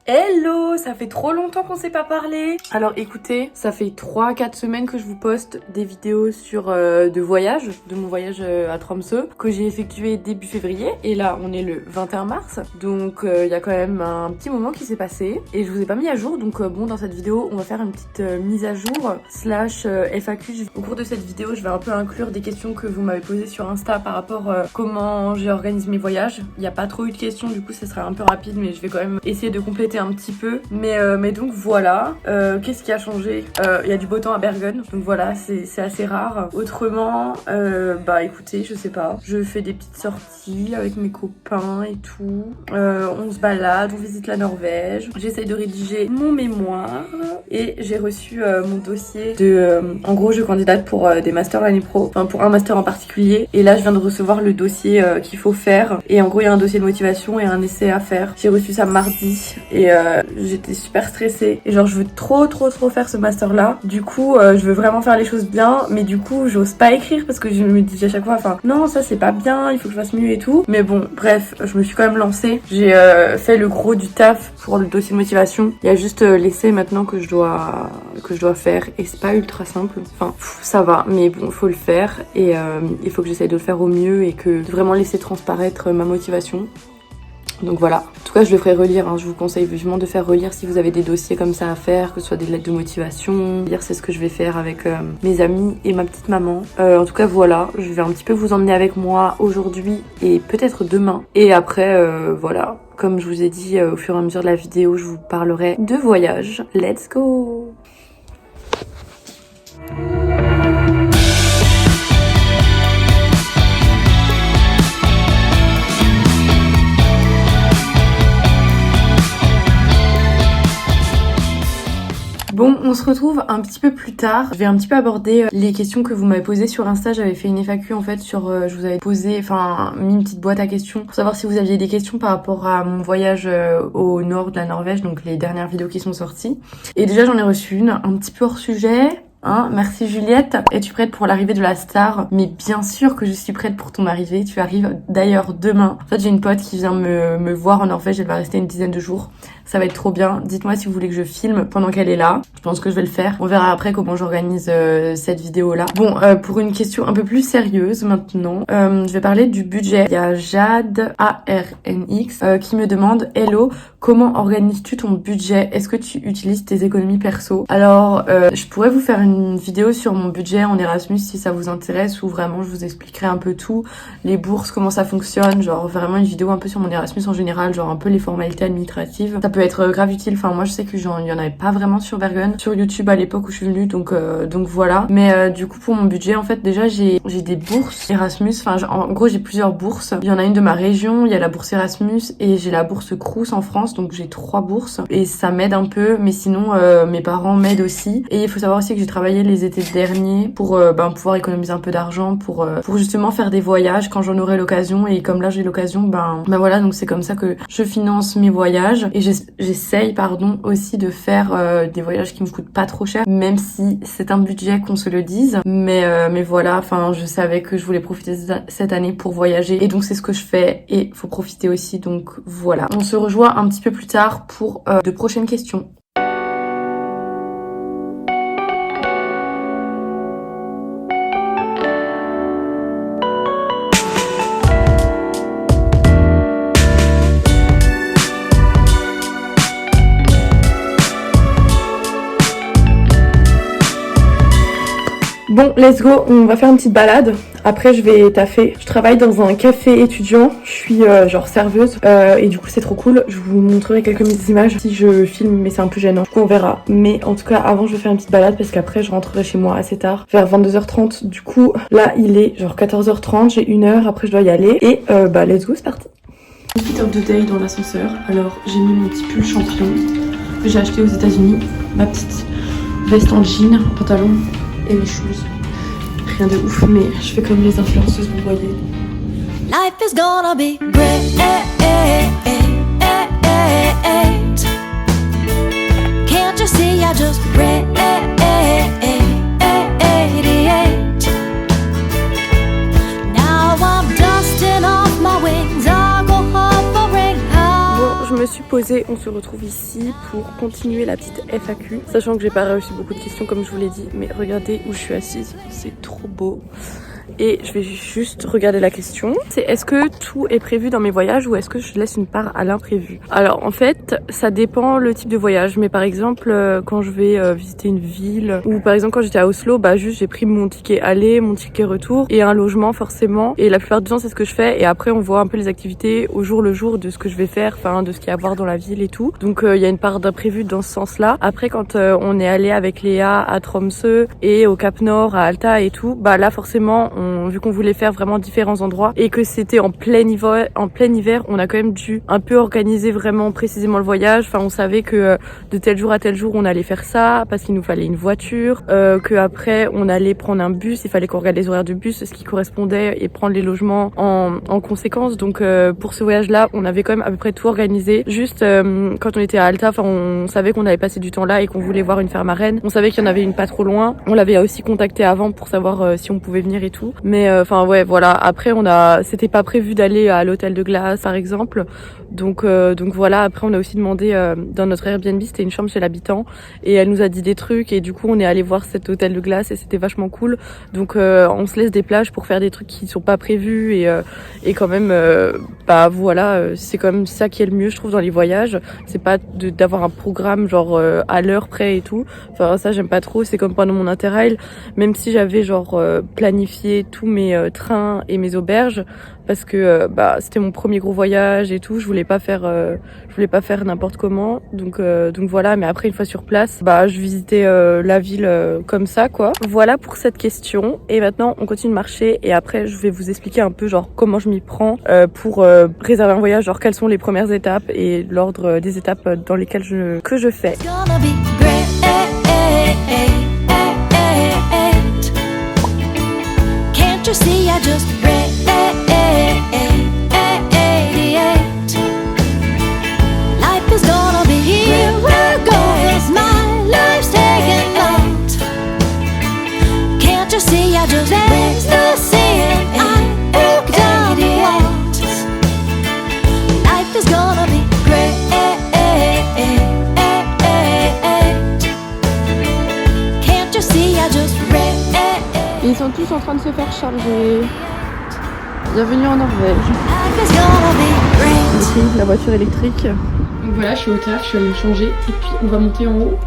Hello, ça fait trop longtemps qu'on s'est pas parlé. Alors écoutez, ça fait 3-4 semaines que je vous poste des vidéos sur de voyage, de mon voyage à Tromsø, que j'ai effectué début février. Et là, on est le 21 mars, donc il y a quand même un petit moment qui s'est passé. Et je vous ai pas mis à jour, donc bon, dans cette vidéo, on va faire une petite mise à jour slash FAQ. Au cours de cette vidéo, je vais un peu inclure des questions que vous m'avez posées sur Insta par rapport à comment j'ai organisé mes voyages. Il n'y a pas trop eu de questions, du coup, ce sera un peu rapide, mais je vais quand même essayer de compléter un petit peu, mais donc voilà. Qu'est-ce qui a changé? Il y a du beau temps à Bergen, donc voilà, c'est assez rare. Autrement, bah écoutez, je sais pas, je fais des petites sorties avec mes copains et tout, on se balade, on visite la Norvège, j'essaye de rédiger mon mémoire et j'ai reçu mon dossier de en gros je candidate pour des masters l'année pro, enfin pour un master en particulier, et là je viens de recevoir le dossier qu'il faut faire, et en gros il y a un dossier de motivation et un essai à faire. J'ai reçu ça mardi et j'étais super stressée et genre je veux trop faire ce master là. Du coup je veux vraiment faire les choses bien, mais du coup j'ose pas écrire parce que je me dis à chaque fois enfin non, ça c'est pas bien, il faut que je fasse mieux et tout. Mais bon bref, je me suis quand même lancée. J'ai fait le gros du taf pour le dossier de motivation. Il y a juste l'essai maintenant que je dois faire, et c'est pas ultra simple. Enfin ça va, mais bon faut le faire, et il faut que j'essaye de le faire au mieux et que de vraiment laisser transparaître ma motivation. Donc voilà, en tout cas je le ferai relire, hein. Je vous conseille vivement de faire relire si vous avez des dossiers comme ça à faire, que ce soit des lettres de motivation. Lire, c'est ce que je vais faire avec mes amis et ma petite maman. En tout cas voilà, je vais un petit peu vous emmener avec moi aujourd'hui et peut-être demain. Et après voilà, comme je vous ai dit au fur et à mesure de la vidéo, je vous parlerai de voyage. Let's go! Bon, on se retrouve un petit peu plus tard. Je vais un petit peu aborder les questions que vous m'avez posées sur Insta. J'avais fait une FAQ en fait sur, je vous avais posé, enfin mis une petite boîte à questions pour savoir si vous aviez des questions par rapport à mon voyage au nord de la Norvège, donc les dernières vidéos qui sont sorties. Et déjà j'en ai reçu une, un petit peu hors sujet. Hein, merci Juliette. Es-tu prête pour l'arrivée de la star? Mais bien sûr que je suis prête pour ton arrivée. Tu arrives d'ailleurs demain. En fait, j'ai une pote qui vient me voir en Norvège. Elle va rester une dizaine de jours. Ça va être trop bien. Dites-moi si vous voulez que je filme pendant qu'elle est là. Je pense que je vais le faire. On verra après comment j'organise cette vidéo-là. Bon, pour une question un peu plus sérieuse maintenant, je vais parler du budget. Il y a Jade ARNX qui me demande: Hello, comment organises-tu ton budget? Est-ce que tu utilises tes économies perso? Alors, je pourrais vous faire une vidéo sur mon budget en Erasmus si ça vous intéresse, où vraiment je vous expliquerai un peu tout, les bourses, comment ça fonctionne, genre vraiment une vidéo un peu sur mon Erasmus en général, genre un peu les formalités administratives. Ça peut être grave utile. Enfin moi je sais que il y en avait pas vraiment sur Bergen, sur YouTube à l'époque où je suis venue, donc voilà. Mais du coup pour mon budget en fait déjà j'ai des bourses Erasmus, enfin en gros j'ai plusieurs bourses. Il y en a une de ma région, il y a la bourse Erasmus et j'ai la bourse Crous en France, donc j'ai 3 bourses et ça m'aide un peu, mais sinon mes parents m'aident aussi. Et il faut savoir aussi que j'ai travaillé les étés derniers pour pouvoir économiser un peu d'argent pour justement faire des voyages quand j'en aurai l'occasion, et comme là j'ai l'occasion, ben voilà, donc c'est comme ça que je finance mes voyages. Et j'essaye aussi de faire des voyages qui me coûtent pas trop cher, même si c'est un budget qu'on se le dise, mais voilà, enfin je savais que je voulais profiter cette année pour voyager, et donc c'est ce que je fais, et faut profiter aussi, donc voilà. On se rejoint un petit peu plus tard pour de prochaines questions. Bon, let's go, on va faire une petite balade. Après, je vais taffer. Je travaille dans un café étudiant. Je suis genre serveuse. Et du coup, c'est trop cool. Je vous montrerai quelques images si je filme, mais c'est un peu gênant. Du coup, on verra. Mais en tout cas, avant, je vais faire une petite balade parce qu'après, je rentrerai chez moi assez tard, vers 22h30. Du coup, là, il est genre 14h30. J'ai 1 heure. Après, je dois y aller. Et let's go, c'est parti. Fit of the day dans l'ascenseur. Alors, j'ai mis mon petit pull champion que j'ai acheté aux États-Unis. Ma petite veste en jean, pantalon et mes shoes. Rien de ouf, mais je fais comme les influenceuses, vous voyez. Life is gonna be great. Can't you see I just radiate? Now I'm dusting off my wings. I go hovering high. Bon, je me suis posée. et on se retrouve ici pour continuer la petite FAQ. Sachant que j'ai pas reçu beaucoup de questions comme je vous l'ai dit, mais regardez où je suis assise, c'est trop beau. Et je vais juste regarder la question. C'est est-ce que tout est prévu dans mes voyages ou est-ce que je laisse une part à l'imprévu? Alors en fait, ça dépend le type de voyage. Mais par exemple, quand je vais visiter une ville ou par exemple quand j'étais à Oslo, bah juste j'ai pris mon ticket aller, mon ticket retour et un logement forcément. Et la plupart du temps c'est ce que je fais. Et après on voit un peu les activités au jour le jour de ce que je vais faire, enfin de ce qu'il y a à voir dans la ville et tout. Donc il y a une part d'imprévu dans ce sens-là. Après quand on est allé avec Léa à Tromsø et au Cap Nord, à Alta et tout, bah là forcément vu qu'on voulait faire vraiment différents endroits et que c'était en plein hiver, on a quand même dû un peu organiser vraiment précisément le voyage. Enfin, on savait que de tel jour à tel jour, on allait faire ça parce qu'il nous fallait une voiture, que après on allait prendre un bus, il fallait qu'on regarde les horaires de bus, ce qui correspondait et prendre les logements en conséquence. Donc pour ce voyage-là, on avait quand même à peu près tout organisé. Juste quand on était à Alta, enfin on savait qu'on allait passer du temps là et qu'on voulait voir une ferme à Rennes. On savait qu'il y en avait une pas trop loin. On l'avait aussi contacté avant pour savoir si on pouvait venir et tout. Mais enfin ouais voilà, après c'était pas prévu d'aller à l'hôtel de glace par exemple, donc voilà. Après on a aussi demandé dans notre Airbnb, c'était une chambre chez l'habitant et elle nous a dit des trucs et du coup on est allé voir cet hôtel de glace et c'était vachement cool. Donc on se laisse des plages pour faire des trucs qui sont pas prévus et quand même bah voilà, c'est quand même ça qui est le mieux je trouve dans les voyages, c'est pas d'avoir un programme genre à l'heure près et tout. Enfin ça j'aime pas trop, c'est comme pendant mon Interrail, même si j'avais genre planifié tous mes trains et mes auberges parce que bah c'était mon premier gros voyage et tout, je voulais pas faire n'importe comment, donc voilà. Mais après une fois sur place, bah je visitais la ville comme ça quoi. Voilà pour cette question et maintenant on continue de marcher et après je vais vous expliquer un peu genre comment je m'y prends pour réserver un voyage, genre quelles sont les premières étapes et l'ordre des étapes dans lesquelles que je fais. You see, I just radiate. Life is gonna be here we go, 'cause my life's taking out. Can't you see, I just raise the sea and I broke down the walls. Life is gonna be great. Can't you see, I just radiate. Ils sont tous en train de se faire charger. Bienvenue en Norvège. Ici, la voiture électrique. Donc voilà, je suis au taf, je suis allée me changer et puis on va monter en haut.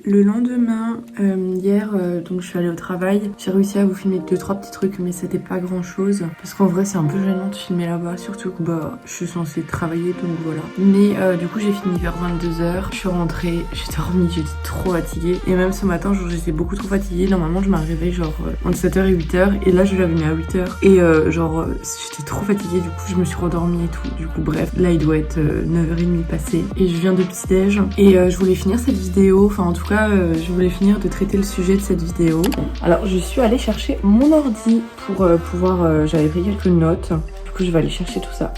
Le lendemain, hier, donc je suis allée au travail. J'ai réussi à vous filmer 2-3 petits trucs, mais c'était pas grand chose. Parce qu'en vrai, c'est un peu gênant de filmer là-bas, surtout que bah, je suis censée travailler, donc voilà. Mais du coup, j'ai fini vers 22h. Je suis rentrée, j'ai dormi, j'étais trop fatiguée. Et même ce matin, genre, j'étais beaucoup trop fatiguée. Normalement, je m'arrivais genre entre 7h et 8h. Et là, je l'avais mis à 8h. Et genre, j'étais trop fatiguée, du coup, je me suis rendormie et tout. Du coup, bref, là, il doit être 9h30 passé. Et je viens de petit-déj. Et je voulais finir cette vidéo, enfin, en tout cas, je voulais finir de traiter le sujet de cette vidéo. Alors je suis allée chercher mon ordi pour pouvoir... j'avais pris quelques notes. Du coup je vais aller chercher tout ça.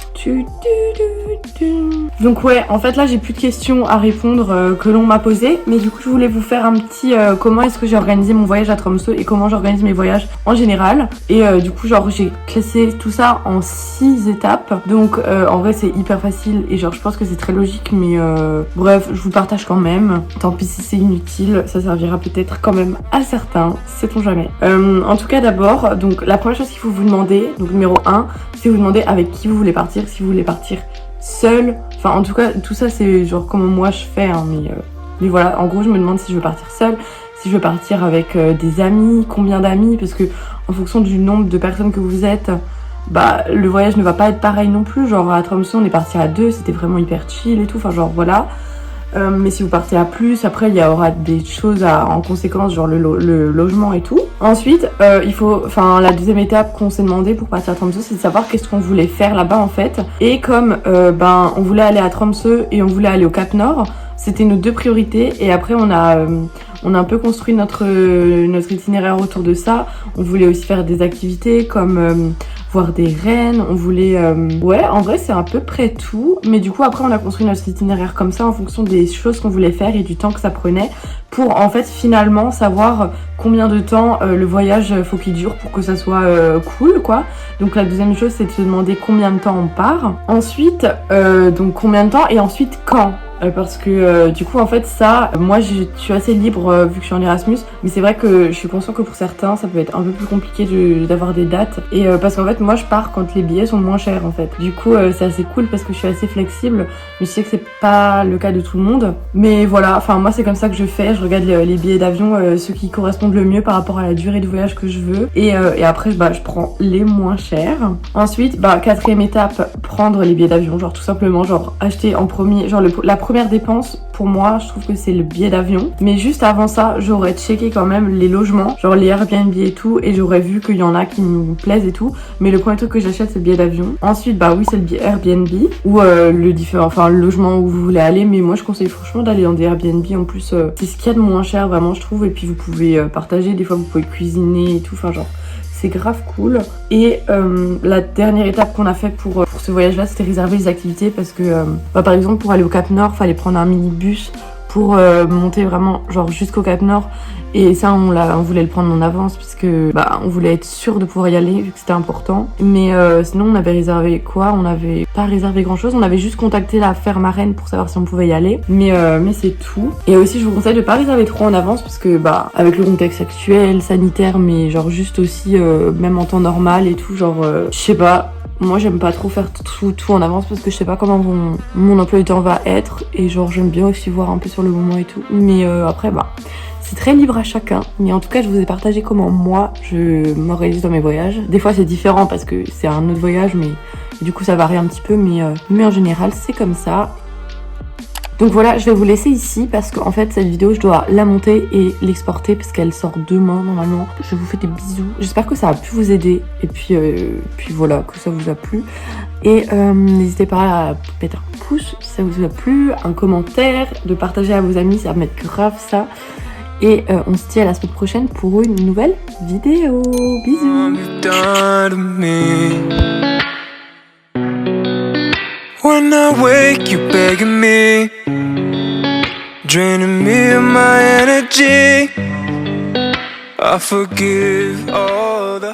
Donc ouais, en fait là j'ai plus de questions à répondre que l'on m'a posé. Mais du coup je voulais vous faire un petit comment est-ce que j'ai organisé mon voyage à Tromsø et comment j'organise mes voyages en général. Et du coup genre j'ai classé tout ça en 6 étapes. Donc en vrai c'est hyper facile et genre je pense que c'est très logique. Mais bref, je vous partage quand même. Tant pis si c'est inutile, ça servira peut-être quand même à certains, sait-on jamais. En tout cas d'abord, donc la première chose qu'il faut vous demander, donc numéro 1, c'est vous demander avec qui vous voulez partir, si vous voulez partir seul. Enfin en tout cas tout ça c'est genre comment moi je fais hein, mais voilà, en gros je me demande si je veux partir seule, si je veux partir avec des amis, combien d'amis, parce que en fonction du nombre de personnes que vous êtes, bah le voyage ne va pas être pareil non plus. Genre à Tromsø on est parti à 2, c'était vraiment hyper chill et tout, enfin genre voilà. Mais si vous partez à plus, après il y aura des choses en conséquence, genre le logement et tout. Ensuite, il faut, enfin la deuxième étape qu'on s'est demandé pour partir à Tromsø, c'est de savoir qu'est-ce qu'on voulait faire là-bas en fait. Et comme on voulait aller à Tromsø et on voulait aller au Cap Nord, C'était nos deux priorités et après on a un peu construit notre itinéraire autour de ça. On voulait aussi faire des activités comme voir des rennes, on voulait... Ouais, en vrai c'est à peu près tout, mais du coup après on a construit notre itinéraire comme ça en fonction des choses qu'on voulait faire et du temps que ça prenait pour en fait finalement savoir combien de temps le voyage faut qu'il dure pour que ça soit cool quoi. Donc la deuxième chose c'est de se demander combien de temps on part. Ensuite, donc combien de temps et ensuite quand. Parce que du coup en fait ça, moi je suis assez libre vu que je suis en Erasmus, mais c'est vrai que je suis consciente que pour certains ça peut être un peu plus compliqué d'avoir des dates et parce qu'en fait moi je pars quand les billets sont moins chers en fait. Du coup c'est assez cool parce que je suis assez flexible, mais je sais que c'est pas le cas de tout le monde. Mais voilà, enfin moi c'est comme ça que je fais, je regarde les billets d'avion, ceux qui correspondent le mieux par rapport à la durée de voyage que je veux et après je prends les moins chers. Ensuite quatrième étape, prendre les billets d'avion, genre tout simplement genre acheter en premier, genre la première dépense pour moi je trouve que c'est le billet d'avion, mais juste avant ça j'aurais checké quand même les logements, genre les Airbnb et tout, et j'aurais vu qu'il y en a qui me plaisent et tout, mais le premier truc que j'achète c'est le billet d'avion. Ensuite oui c'est le billet Airbnb ou le logement où vous voulez aller, mais moi je conseille franchement d'aller dans des Airbnb, en plus c'est ce qu'il y a de moins cher vraiment je trouve, et puis vous pouvez partager, des fois vous pouvez cuisiner et tout, enfin genre c'est grave cool. Et la dernière étape qu'on a fait pour ce voyage-là, c'était réserver les activités parce que, par exemple, pour aller au Cap Nord, fallait prendre un minibus pour monter vraiment genre jusqu'au Cap Nord. Et ça, on voulait le prendre en avance puisque on voulait être sûr de pouvoir y aller vu que c'était important. Mais sinon, on avait réservé quoi? On n'avait pas réservé grand-chose. On avait juste contacté la ferme marraine pour savoir si on pouvait y aller. Mais c'est tout. Et aussi, je vous conseille de pas réserver trop en avance parce que avec le contexte actuel, sanitaire, mais genre juste aussi même en temps normal et tout, genre je sais pas. Moi j'aime pas trop faire tout en avance parce que je sais pas comment mon emploi du temps va être et genre j'aime bien aussi voir un peu sur le moment et tout. Mais après c'est très libre à chacun. Mais en tout cas je vous ai partagé comment moi je m'organise dans mes voyages. Des fois c'est différent parce que c'est un autre voyage, mais du coup ça varie un petit peu, mais en général c'est comme ça. Donc voilà, je vais vous laisser ici parce qu'en fait cette vidéo je dois la monter et l'exporter parce qu'elle sort demain normalement. Je vous fais des bisous, j'espère que ça a pu vous aider et puis voilà, que ça vous a plu. Et n'hésitez pas à mettre un pouce si ça vous a plu, un commentaire, de partager à vos amis, ça va mettre grave ça. Et on se dit à la semaine prochaine pour une nouvelle vidéo. Bisous. When I wake, you begging me, draining me of my energy. I forgive all the